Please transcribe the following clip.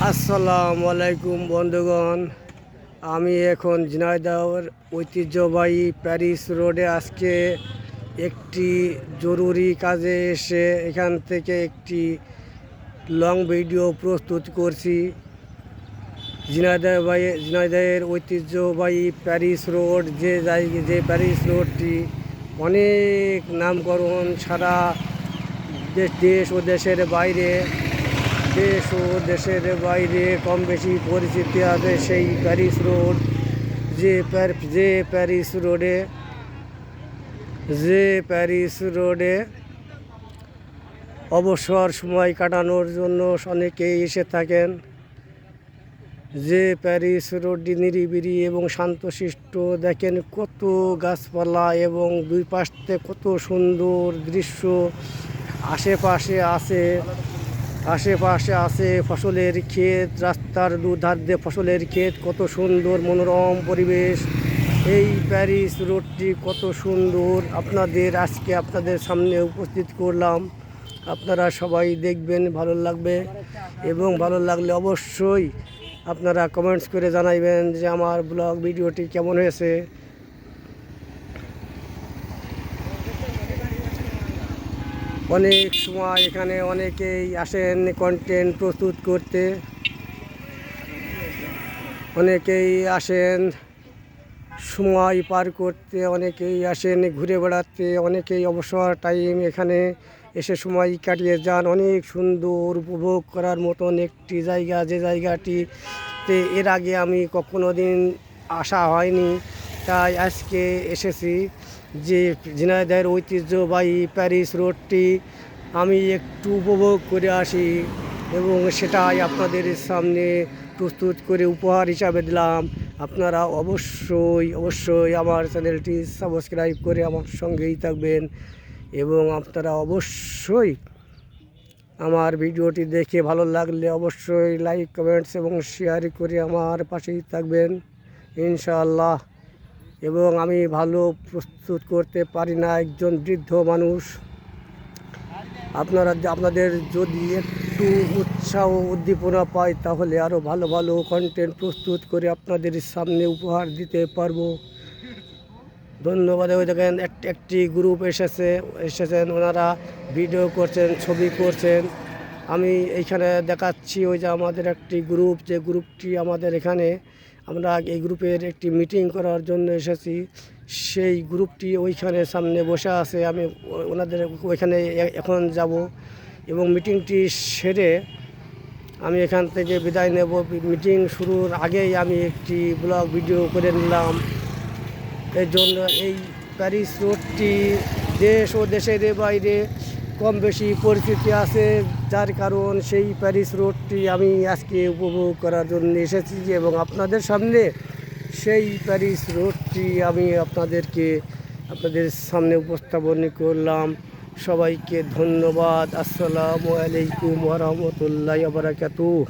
আসসালামু আলাইকুম বন্ধুগণ। আমি এখন ঝিনাইদহের ঐতিহ্যবাহী প্যারিস রোডে আজকে একটি জরুরি কাজে এসে এখান থেকে একটি লং ভিডিও প্রস্তুত করছি। ঝিনাইদহের ঐতিহ্যবাহী প্যারিস রোড যে প্যারিস রোডটি অনেক নামকরণ সারা দেশ ও দেশের বাইরে কম বেশি পরিচিতি আছে সেই প্যারিস রোড। যে প্যারিস রোডে অবসর সময় কাটানোর জন্য অনেকেই এসে থাকেন। যে প্যারিস রোডটি নিরিবিলি এবং শান্তশিষ্ট, দেখেন কত গাছপালা এবং দুই পাশ থেকে কত সুন্দর দৃশ্য। আশেপাশে আছে ফসলের ক্ষেত, রাস্তার দুধার দিয়ে ফসলের ক্ষেত, কত সুন্দর মনোরম পরিবেশ। এই প্যারিস রোডটি কত সুন্দর আজকে আপনাদের সামনে উপস্থিত করলাম। আপনারা সবাই দেখবেন, ভালো লাগবে এবং ভালো লাগলে অবশ্যই আপনারা কমেন্টস করে জানাইবেন যে আমার ব্লগ ভিডিওটি কেমন হয়েছে। অনেক সময় এখানে অনেকেই আসেন কন্টেন্ট প্রস্তুত করতে, অনেকেই আসেন সময় পার করতে, অনেকেই আসেন ঘুরে বেড়াতে, অনেকেই অবসর টাইম এখানে এসে সময় কাটিয়ে যান। অনেক সুন্দর উপভোগ করার মতন একটি জায়গা, যে জায়গাটিতে এর আগে আমি কখনো দিন আসা হয়নি, তাই আজকে এসেছি। যে ঝিনাইদহের ঐতিহ্যবাহী প্যারিস রোডটি আমি একটু উপভোগ করে আসি এবং সেটাই আপনাদের সামনে প্রস্তুত করে উপহার হিসাবে দিলাম। আপনারা অবশ্যই আমার চ্যানেলটি সাবস্ক্রাইব করে আমার সঙ্গেই থাকবেন এবং আপনারা অবশ্যই আমার ভিডিওটি দেখে ভালো লাগলে অবশ্যই লাইক, কমেন্টস এবং শেয়ার করে আমার পাশেই থাকবেন ইনশাআল্লাহ। এবং আমি ভালো প্রস্তুত করতে পারি না, একজন বৃদ্ধ মানুষ। আপনাদের যদি একটু উৎসাহ উদ্দীপনা পাই তাহলে আরও ভালো কন্টেন্ট প্রস্তুত করে আপনাদের সামনে উপহার দিতে পারবো। ধন্যবাদ। ওই দেখেন একটি গ্রুপ এসেছেন, ওনারা ভিডিও করছেন, ছবি করছেন। আমি এইখানে দেখাচ্ছি ওই যে আমাদের একটি গ্রুপ, যে গ্রুপটি আমাদের এখানে, আমরা এই গ্রুপের একটি মিটিং করার জন্য এসেছি। সেই গ্রুপটি ওইখানে সামনে বসে আছে। আমি ওনাদের ওইখানে এখন যাব এবং মিটিংটি সেরে আমি এখান থেকে বিদায় নেব। মিটিং শুরুর আগেই আমি একটি ব্লগ ভিডিও করে নিলাম। এর জন্য এই প্যারিস রোডটি দেশ ও দেশের বাইরে কম বেশি পরিচিতি আছে, যার কারণ সেই প্যারিস রোডটি আমি আজকে উপভোগ করার জন্য এসেছি এবং আপনাদের সামনে সেই প্যারিস রোডটি আমি আপনাদের সামনে উপস্থাপন করলাম। সবাইকে ধন্যবাদ। আসসালামু আলাইকুম ওয়া রাহমাতুল্লাহি ওয়া বারাকাতুহু।